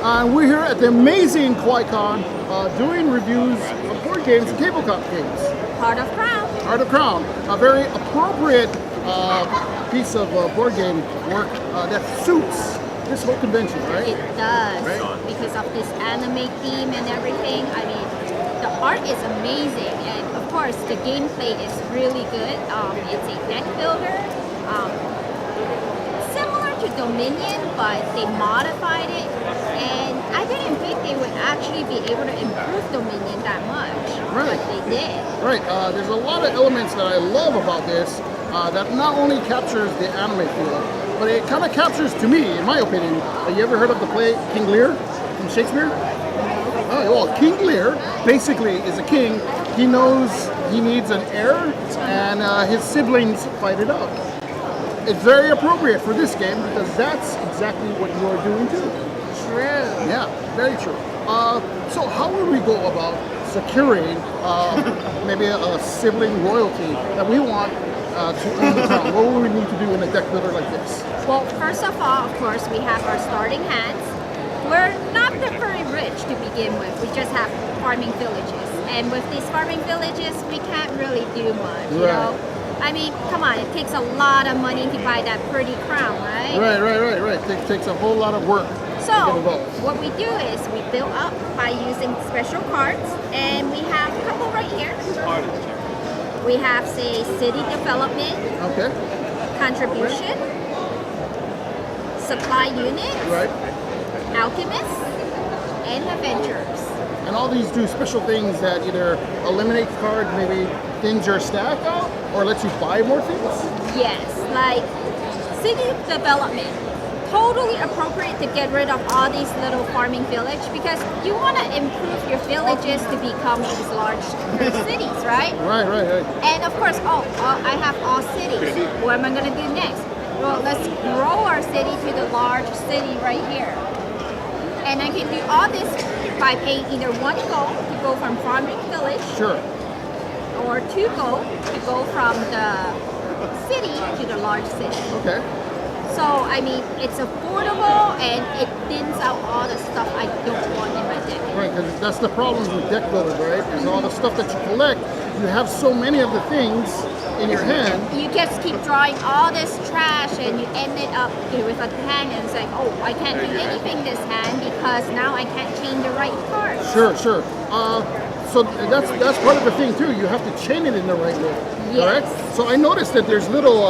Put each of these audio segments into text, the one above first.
We're here at the amazing Kawaii Kon doing reviews of board games and tabletop games. Heart of Crown. Heart of Crown, a very appropriate piece of board game work that suits this whole convention, right? It does, Right. because of this anime theme and everything. I mean, the art is amazing, and of course, the gameplay is really good. It's a deck builder, similar to Dominion, but they modified it, and I didn't think they would actually be able to improve Dominion that much, Right. but they did. Right, there's a lot of elements that I love about this that not only captures the anime feel, but it kind of captures, to me, in my opinion, you ever heard of the play King Lear from Shakespeare? Oh, well, King Lear basically is a king. He knows he needs an heir, and his siblings fight it out. It's very appropriate for this game because that's exactly what you are doing too. True. Yeah, very true. So how would we go about securing maybe a sibling royalty that we want to own the crown? What would we need to do in a deck builder like this? Well, first of all, of course, we have our starting hands. We're not very rich to begin with. We just have farming villages. And with these farming villages, we can't really do much, you know? I mean, come on, it takes a lot of money to buy that pretty crown, right? Right. It takes a whole lot of work. So, what we do is we build up by using special cards, and we have a couple right here. We have, say, city development, Okay. contribution, supply unit, Right. alchemists, and adventurers. And all these do special things that either eliminate cards, maybe things your stack out, or lets you buy more things. Yes, like city development. Totally appropriate to get rid of all these little farming village because you want to improve your villages to become these large cities, right? Right. And of course, I have all cities. What am I going to do next? Well, let's grow our city to the large city right here. And I can do all this by paying either one gold to go from farming village, Sure. or 2 gold to go from the city to the large city. Okay. So, I mean, it's affordable and it thins out all the stuff I don't want in my deck. Right, because that's the problem with deck builders, right? Is all the stuff that you collect, you have so many of the things in your hand. You just keep drawing all this trash and you end it up with a hand and it's like, oh, I can't do anything this hand because now I can't chain the right cards. Sure. So that's part of the thing too. You have to chain it in the right way. Yes. Correct? So I noticed that there's little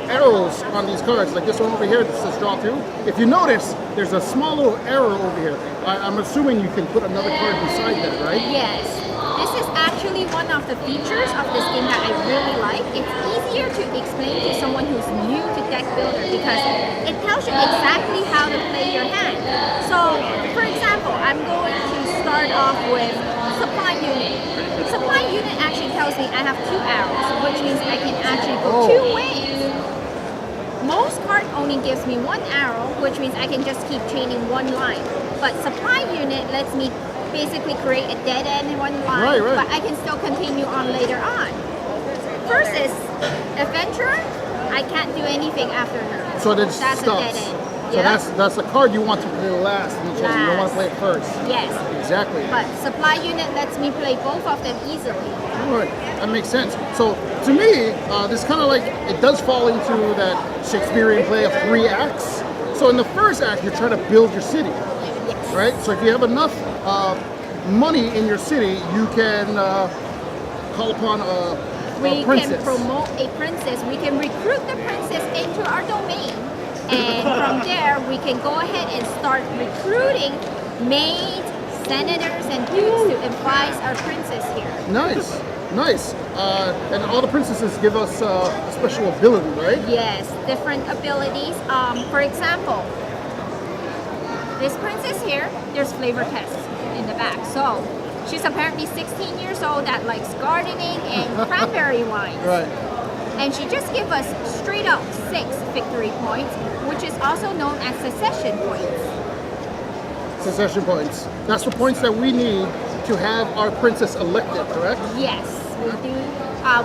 arrows on these cards, like this one over here that says draw 2. If you notice, there's a small little arrow over here. I'm assuming you can put another card beside that, right? Yes. This is actually one of the features of this game that I really like. It's easier to explain to someone who's new to deck builder because it tells you exactly how to play your hand. So, for example, I'm going to start off with supply unit. Supply unit actually tells me I have 2 arrows, which means I can actually go 2 ways. Most card only gives me 1 arrow, which means I can just keep chaining 1 line. But supply unit lets me basically create a dead end in 1 line, Right. but I can still continue on later on. First is adventurer. I can't do anything after her. So that's stops. a dead end. So Yeah. that's the card you want to play last in the chain. You don't want to play it first. Yes. Exactly. But supply unit lets me play both of them easily. Right, that makes sense. So to me, this kind of like, it does fall into that Shakespearean play of 3 acts. So in the first act, you're trying to build your city, Yes. right? So if you have enough money in your city, you can call upon a We princess. can promote a princess. We can recruit the princess into our domain. And from there, we can go ahead and start recruiting maids, senators, and dukes to advise our princess here. Nice. And all the princesses give us a special ability, right? Yes, different abilities. For example, this princess here, there's flavor tests in the back. So she's apparently 16 years old that likes gardening and cranberry wines. Right. And she just gave us straight up 6 victory points, which is also known as succession points. Succession points. That's the points that we need to have our princess elected, correct? Yes, we do.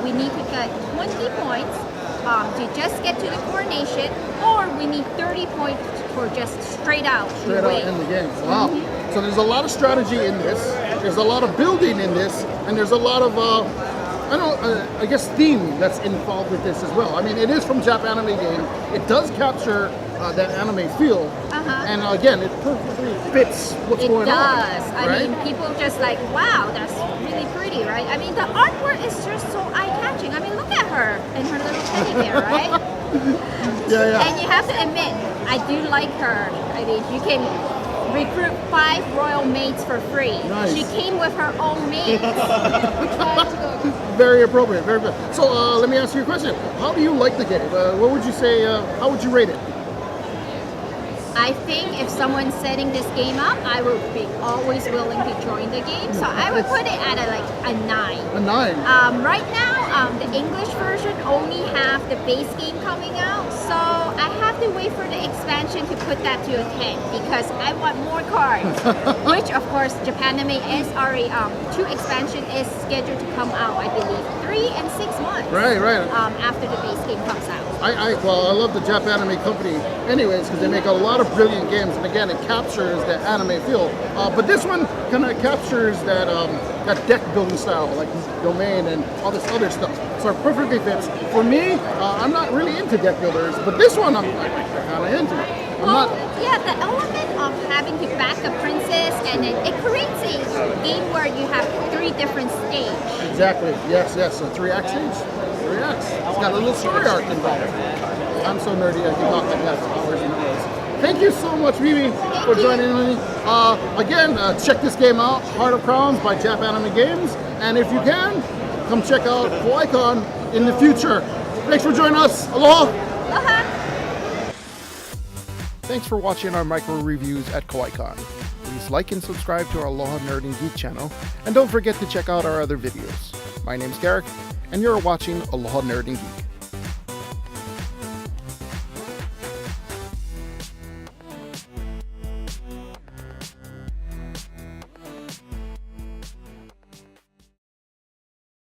We need to get 20 points to just get to the coronation, or we need 30 points for just straight out in the game. Wow. So there's a lot of strategy in this. There's a lot of building in this, and there's a lot of I guess theme that's involved with this as well. I mean, it is from Japanime Games. It does capture that anime feel, and again, it perfectly fits what's going on. It does. I mean, people just like, wow, that's really pretty, right? I mean, the artwork is just so eye-catching. I mean, look at her and her little teddy bear, right? Yeah. And you have to admit, I do like her. I mean, you can recruit 5 royal maids for free. Nice. She came with her own maids. Very appropriate, very good. So let me ask you a question. How do you like the game? What would you say, how would you rate it? I think if someone's setting this game up, I would be always willing to join the game. So I would put it at a 9. A 9? Right now, the English version only have the base game coming out, so I have to wait for the expansion to put that to a 10 because I want more cards. Which, of course, Japanime is already 2 expansion is scheduled to come out, I believe, 3 and 6 months. Right. After the base game comes out. I love the Japanime company anyways because they make a lot of brilliant games, and again, it captures the anime feel. But this one kind of captures that deck building style, like Domain and all this other stuff. So it perfectly fits. For me, I'm not really into deck builders, but this one I'm kind of into. Yeah, the element of having to back a princess, and it creates a game where you have 3 different stages. Exactly. Yes. So 3 acts stage. 3 acts. It's got a little story arc involved. I'm so nerdy I can talk like that for hours and hours. Thank you so much, Mimi, for joining me. Again, check this game out, Heart of Crowns by Japanime Games. And if you can, come check out Kawaii Kon in the future. Thanks for joining us. Aloha. Aloha. Thanks for watching our micro reviews at Kawaii Kon. Please like and subscribe to our Aloha Nerd and Geek channel. And don't forget to check out our other videos. My name's Garrick, and you're watching Aloha Nerd and Geek.